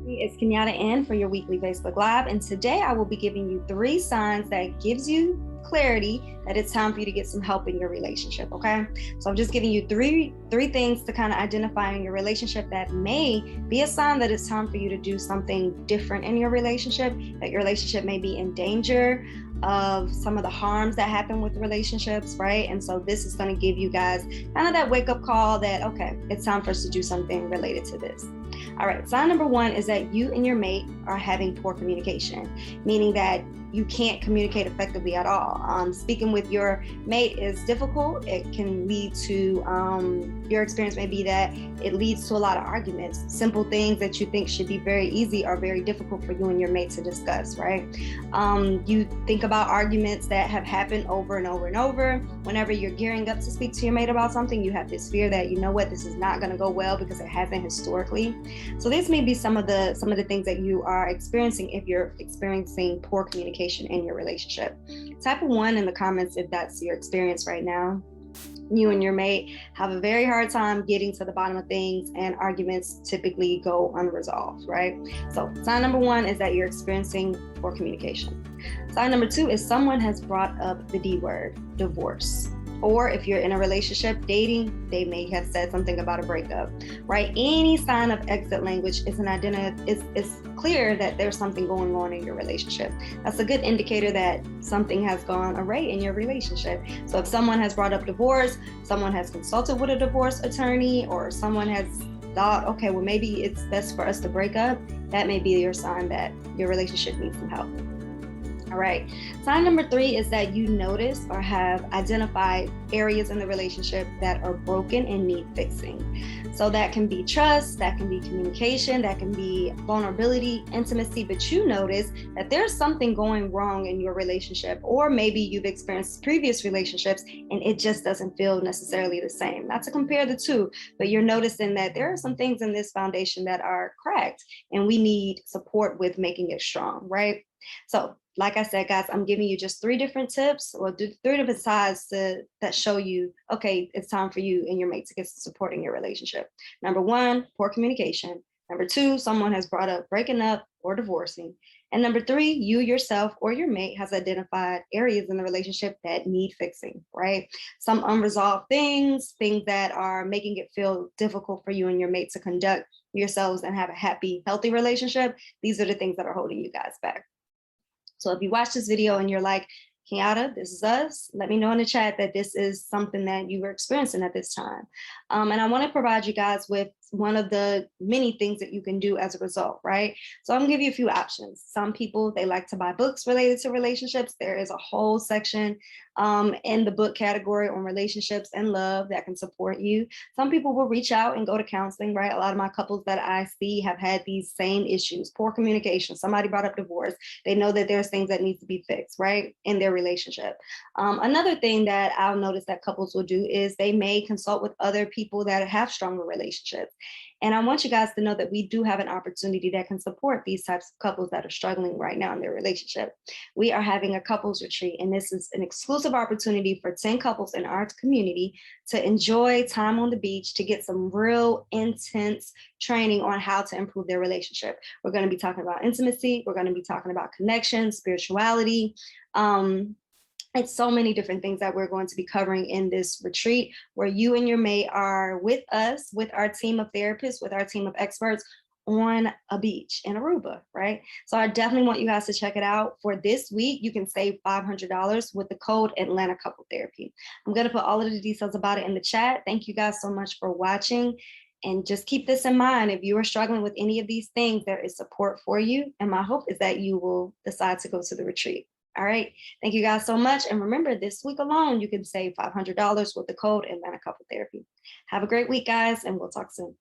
It's Kenyatta and for your weekly Facebook Live. And today I will be giving you 3 signs that gives you clarity that it's time for you to get some help in your relationship. Okay. So I'm just giving you three things to kind of identify in your relationship that may be a sign that it's time for you to do something different in your relationship, that your relationship may be in danger of some of the harms that happen with relationships, right? And so this is going to give you guys kind of that wake-up call that, okay, it's time for us to do something related to this. All right, sign number 1 is that you and your mate are having poor communication, meaning that you can't communicate effectively at all. Speaking with your mate is difficult. It can lead to, your experience may be that it leads to a lot of arguments. Simple things that you think should be very easy are very difficult for you and your mate to discuss, right? You think about arguments that have happened over and over and over. Whenever you're gearing up to speak to your mate about something, you have this fear that, you know what, this is not going to go well because it hasn't historically. So this may be some of the things that you are experiencing if you're experiencing poor communication in your relationship. Type a 1 in the comments if that's your experience right now. You and your mate have a very hard time getting to the bottom of things, and arguments typically go unresolved, right? So sign number 1 is that you're experiencing poor communication. Sign number 2 is someone has brought up the D word, divorce. Or if you're in a relationship, dating, they may have said something about a breakup, right? Any sign of exit language is it's clear that there's something going on in your relationship. That's a good indicator that something has gone awry in your relationship. So if someone has brought up divorce, someone has consulted with a divorce attorney, or someone has thought, okay, well, maybe it's best for us to break up, that may be your sign that your relationship needs some help. All right. Sign number 3 is that you notice or have identified areas in the relationship that are broken and need fixing. So that can be trust, that can be communication, that can be vulnerability, intimacy, but you notice that there's something going wrong in your relationship, or maybe you've experienced previous relationships and it just doesn't feel necessarily the same. Not to compare the two, but you're noticing that there are some things in this foundation that are cracked and we need support with making it strong, right? So like I said, guys, I'm giving you just 3 different tips or 3 different sides that show you, okay, it's time for you and your mate to get some support in your relationship. Number 1, poor communication. Number 2, someone has brought up breaking up or divorcing. And number 3, you yourself or your mate has identified areas in the relationship that need fixing, right? Some unresolved things that are making it feel difficult for you and your mate to conduct yourselves and have a happy, healthy relationship. These are the things that are holding you guys back. So if you watch this video and you're like, Kenyatta, this is us, let me know in the chat that this is something that you were experiencing at this time. And I want to provide you guys with one of the many things that you can do as a result, right? So I'm gonna give you a few options. Some people, they like to buy books related to relationships. There is a whole section in the book category on relationships and love that can support you. Some people will reach out and go to counseling, right? A lot of my couples that I see have had these same issues, poor communication. Somebody brought up divorce. They know that there's things that need to be fixed, right, in their relationship. Another thing that I'll notice that couples will do is they may consult with other people that have stronger relationships. And I want you guys to know that we do have an opportunity that can support these types of couples that are struggling right now in their relationship. We are having a couples retreat, and this is an exclusive opportunity for 10 couples in our community to enjoy time on the beach, to get some real intense training on how to improve their relationship. We're going to be talking about intimacy. We're going to be talking about connection, spirituality, it's so many different things that we're going to be covering in this retreat, where you and your mate are with us, with our team of therapists, with our team of experts on a beach in Aruba, right? So I definitely want you guys to check it out. For this week, you can save $500 with the code Atlanta Couple Therapy. I'm going to put all of the details about it in the chat. Thank you guys so much for watching. And just keep this in mind. If you are struggling with any of these things, there is support for you. And my hope is that you will decide to go to the retreat. All right. Thank you guys so much. And remember, this week alone, you can save $500 with the code Atlanta Couple Therapy. Have a great week, guys, and we'll talk soon.